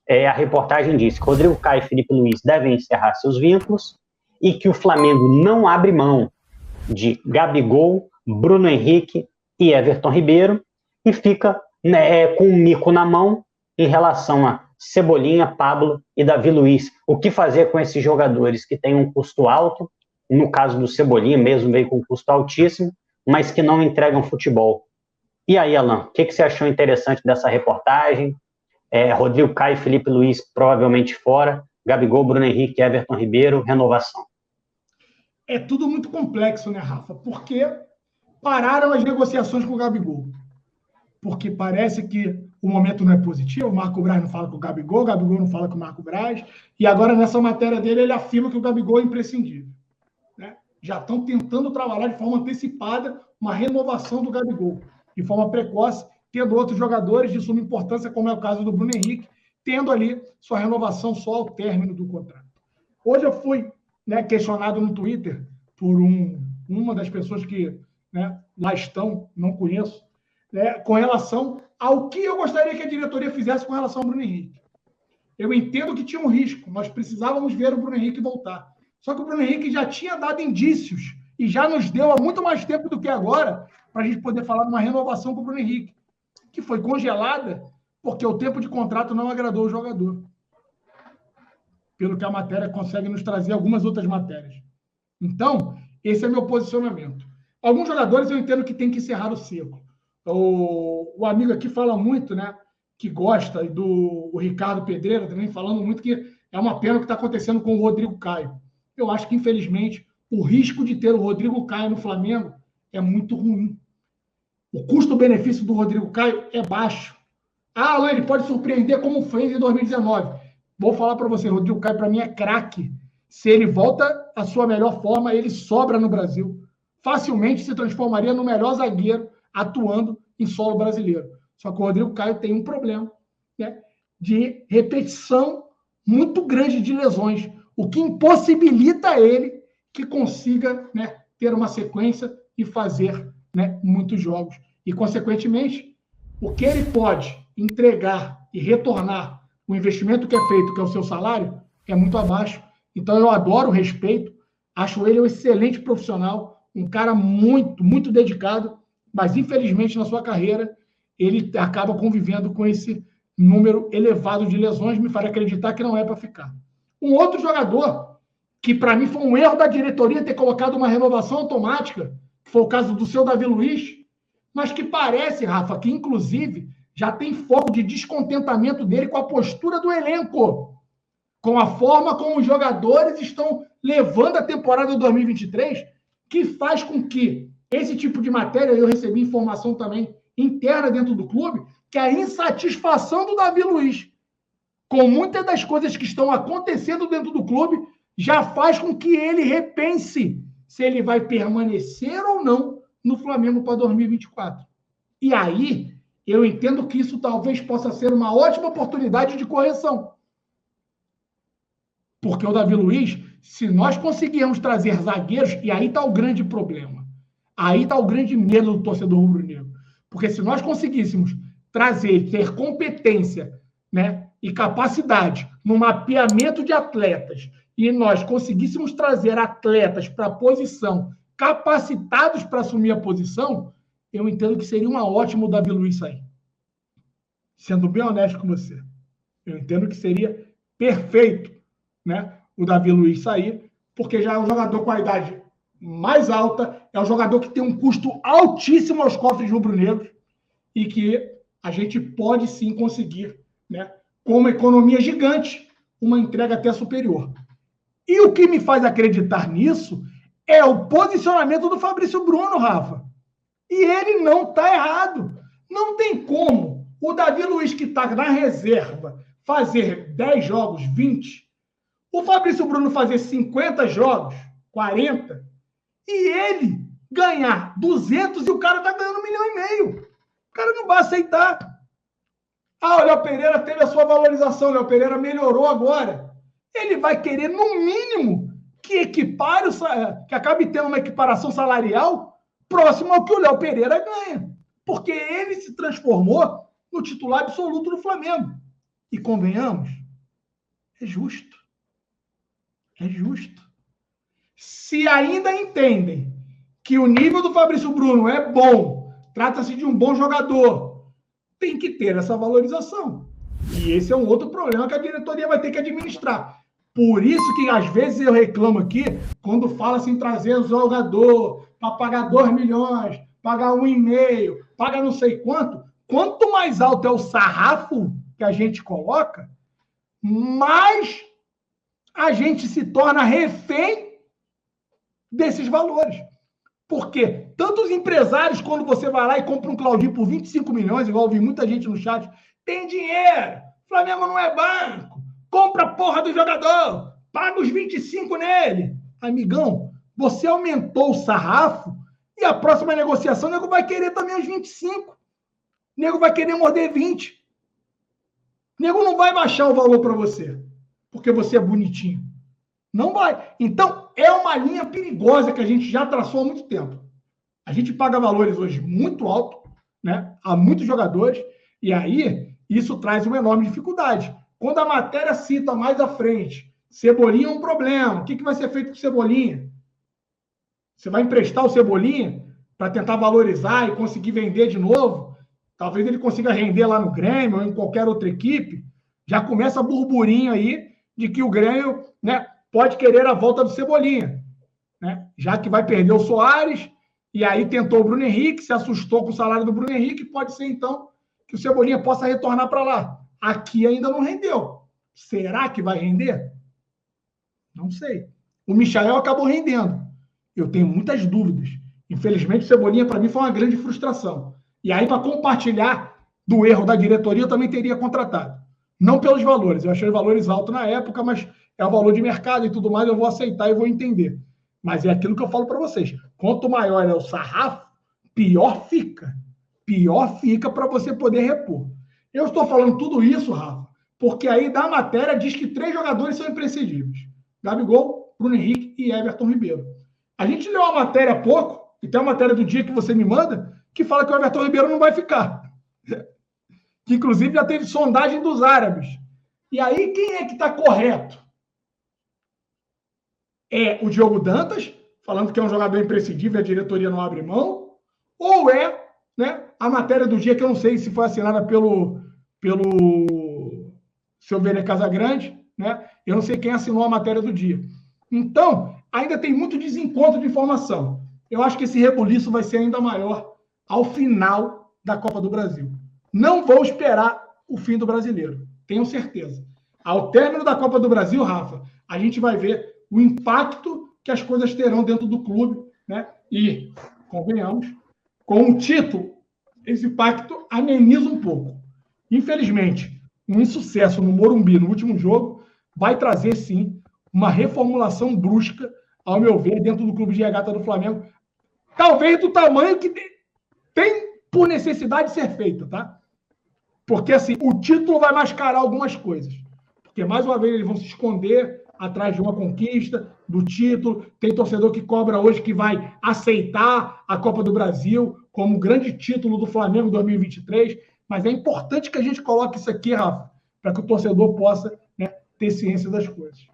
a reportagem diz que Rodrigo Caio e Felipe Luiz devem encerrar seus vínculos e que o Flamengo não abre mão de Gabigol, Bruno Henrique e Everton Ribeiro e fica, né, com um mico na mão em relação a Cebolinha, Pablo e Davi Luiz. O que fazer com esses jogadores que têm um custo alto, no caso do Cebolinha mesmo veio com um custo altíssimo, mas que não entregam futebol. E aí, Alan, o que você achou interessante dessa reportagem? Rodrigo Caio e Felipe Luiz provavelmente fora, Gabigol, Bruno Henrique, Everton Ribeiro, renovação. É tudo muito complexo, né, Rafa? Porque pararam as negociações com o Gabigol. Porque parece que o momento não é positivo, o Marco Braz não fala com o Gabigol não fala com o Marco Braz, e agora nessa matéria dele ele afirma que o Gabigol é imprescindível. Né? Já estão tentando trabalhar de forma antecipada uma renovação do Gabigol, de forma precoce, tendo outros jogadores de suma importância, como é o caso do Bruno Henrique, tendo ali sua renovação só ao término do contrato. Hoje eu fui, né, questionado no Twitter por uma das pessoas que, né, lá estão, não conheço, né, com relação ao que eu gostaria que a diretoria fizesse com relação ao Bruno Henrique. Eu entendo que tinha um risco, nós precisávamos ver o Bruno Henrique voltar. Só que o Bruno Henrique já tinha dado indícios e já nos deu há muito mais tempo do que agora para a gente poder falar de uma renovação com o Bruno Henrique, que foi congelada porque o tempo de contrato não agradou o jogador. Pelo que a matéria consegue nos trazer algumas outras matérias. Então, esse é meu posicionamento. Alguns jogadores eu entendo que tem que encerrar o ciclo. O amigo aqui fala muito, né, que gosta, do o Ricardo Pedreira também falando muito que é uma pena o que está acontecendo com o Rodrigo Caio. Eu acho que, infelizmente, o risco de ter o Rodrigo Caio no Flamengo é muito ruim. O custo-benefício do Rodrigo Caio é baixo. Alan, ele pode surpreender como fez em 2019. Vou falar para você, Rodrigo Caio, para mim, é craque. Se ele volta à sua melhor forma, ele sobra no Brasil. Facilmente se transformaria no melhor zagueiro atuando em solo brasileiro. Só que o Rodrigo Caio tem um problema, né, de repetição muito grande de lesões, o que impossibilita ele que consiga, né, ter uma sequência e fazer, né, muitos jogos. E, consequentemente, o que ele pode entregar e retornar o investimento que é feito, que é o seu salário, é muito abaixo. Então, eu adoro o respeito, acho ele um excelente profissional, um cara muito, muito dedicado, mas, infelizmente, na sua carreira, ele acaba convivendo com esse número elevado de lesões, me faria acreditar que não é para ficar. Um outro jogador, que para mim foi um erro da diretoria ter colocado uma renovação automática, que foi o caso do seu Davi Luiz, mas que parece, Rafa, que inclusive já tem foco de descontentamento dele com a postura do elenco, com a forma como os jogadores estão levando a temporada 2023, que faz com que esse tipo de matéria, eu recebi informação também interna dentro do clube, que a insatisfação do Davi Luiz com muitas das coisas que estão acontecendo dentro do clube já faz com que ele repense se ele vai permanecer ou não no Flamengo para 2024. E aí, eu entendo que isso talvez possa ser uma ótima oportunidade de correção. Porque o Davi Luiz, se nós conseguirmos trazer zagueiros, e aí está o grande problema, aí está o grande medo do torcedor rubro-negro. Porque se nós conseguíssemos trazer, ter competência, né, e capacidade no mapeamento de atletas, e nós conseguíssemos trazer atletas para a posição, capacitados para assumir a posição, eu entendo que seria uma ótima o Davi Luiz sair. Sendo bem honesto com você. Eu entendo que seria perfeito, né, o Davi Luiz sair, porque já é um jogador com a idade mais alta, é um jogador que tem um custo altíssimo aos cofres rubro-negros e que a gente pode sim conseguir, né, com uma economia gigante, uma entrega até superior. E o que me faz acreditar nisso é o posicionamento do Fabrício Bruno, Rafa. E ele não está errado. Não tem como o Davi Luiz, que está na reserva, fazer 10 jogos, 20, o Fabrício Bruno fazer 50 jogos, 40, e ele ganhar 200 e o cara está ganhando 1,5 milhão. O cara não vai aceitar. Ah, o Léo Pereira teve a sua valorização, o Léo Pereira melhorou agora. Ele vai querer, no mínimo, que equipare, que acabe tendo uma equiparação salarial próximo ao que o Léo Pereira ganha. Porque ele se transformou no titular absoluto do Flamengo. E convenhamos, é justo. É justo. Se ainda entendem que o nível do Fabrício Bruno é bom, trata-se de um bom jogador, tem que ter essa valorização. E esse é um outro problema que a diretoria vai ter que administrar. Por isso que, às vezes, eu reclamo aqui, quando fala-se em trazer o jogador para pagar 2 milhões, pagar 1,5, paga não sei quanto. Quanto mais alto é o sarrafo que a gente coloca, mais a gente se torna refém desses valores. Porque tanto os empresários, quando você vai lá e compra um Claudinho por 25 milhões, igual eu vi muita gente no chat, tem dinheiro, Flamengo não é banco, compra a porra do jogador, paga os 25 nele. Amigão, você aumentou o sarrafo e a próxima negociação o nego vai querer também os 25. O nego vai querer morder 20. O nego não vai baixar o valor para você, porque você é bonitinho. Não vai. Então, é uma linha perigosa que a gente já traçou há muito tempo. A gente paga valores hoje muito altos, né, a muitos jogadores, e aí isso traz uma enorme dificuldade. Quando a matéria cita mais à frente, Cebolinha é um problema, o que vai ser feito com o Cebolinha? Você vai emprestar o Cebolinha para tentar valorizar e conseguir vender de novo? Talvez ele consiga render lá no Grêmio ou em qualquer outra equipe. Já começa burburinho aí de que o Grêmio, né, pode querer a volta do Cebolinha, né? Já que vai perder o Soares, e aí tentou o Bruno Henrique, se assustou com o salário do Bruno Henrique, pode ser, então, que o Cebolinha possa retornar para lá. Aqui ainda não rendeu. Será que vai render? Não sei. O Michael acabou rendendo. Eu tenho muitas dúvidas. Infelizmente, o Cebolinha, para mim, foi uma grande frustração. E aí, para compartilhar do erro da diretoria, eu também teria contratado. Não pelos valores. Eu achei os valores altos na época, mas é o valor de mercado e tudo mais, eu vou aceitar e vou entender. Mas é aquilo que eu falo para vocês. Quanto maior é o sarrafo, pior fica. Pior fica para você poder repor. Eu estou falando tudo isso, Rafa, porque aí da matéria diz que 3 jogadores são imprescindíveis. Gabigol, Bruno Henrique e Everton Ribeiro. A gente leu a matéria há pouco, e tem a matéria do dia que você me manda, que fala que o Everton Ribeiro não vai ficar. Que, inclusive, já teve sondagem dos árabes. E aí, quem é que está correto? É o Diogo Dantas, falando que é um jogador imprescindível e a diretoria não abre mão? Ou é, né, a matéria do dia, que eu não sei se foi assinada pelo seu Vene Casagrande, né? Eu não sei quem assinou a matéria do dia. Então, ainda tem muito desencontro de informação. Eu acho que esse rebuliço vai ser ainda maior ao final da Copa do Brasil. Não vou esperar o fim do Brasileiro, tenho certeza. Ao término da Copa do Brasil, Rafa, a gente vai ver o impacto que as coisas terão dentro do clube, né? E, convenhamos, com o título, esse impacto ameniza um pouco. Infelizmente, um insucesso no Morumbi no último jogo vai trazer, sim, uma reformulação brusca, ao meu ver, dentro do clube de regata do Flamengo, talvez do tamanho que tem por necessidade de ser feita, tá? Porque, assim, o título vai mascarar algumas coisas. Porque, mais uma vez, eles vão se esconder atrás de uma conquista, do título. Tem torcedor que cobra hoje que vai aceitar a Copa do Brasil como grande título do Flamengo 2023. Mas é importante que a gente coloque isso aqui, Rafa, para que o torcedor possa, né, ter ciência das coisas.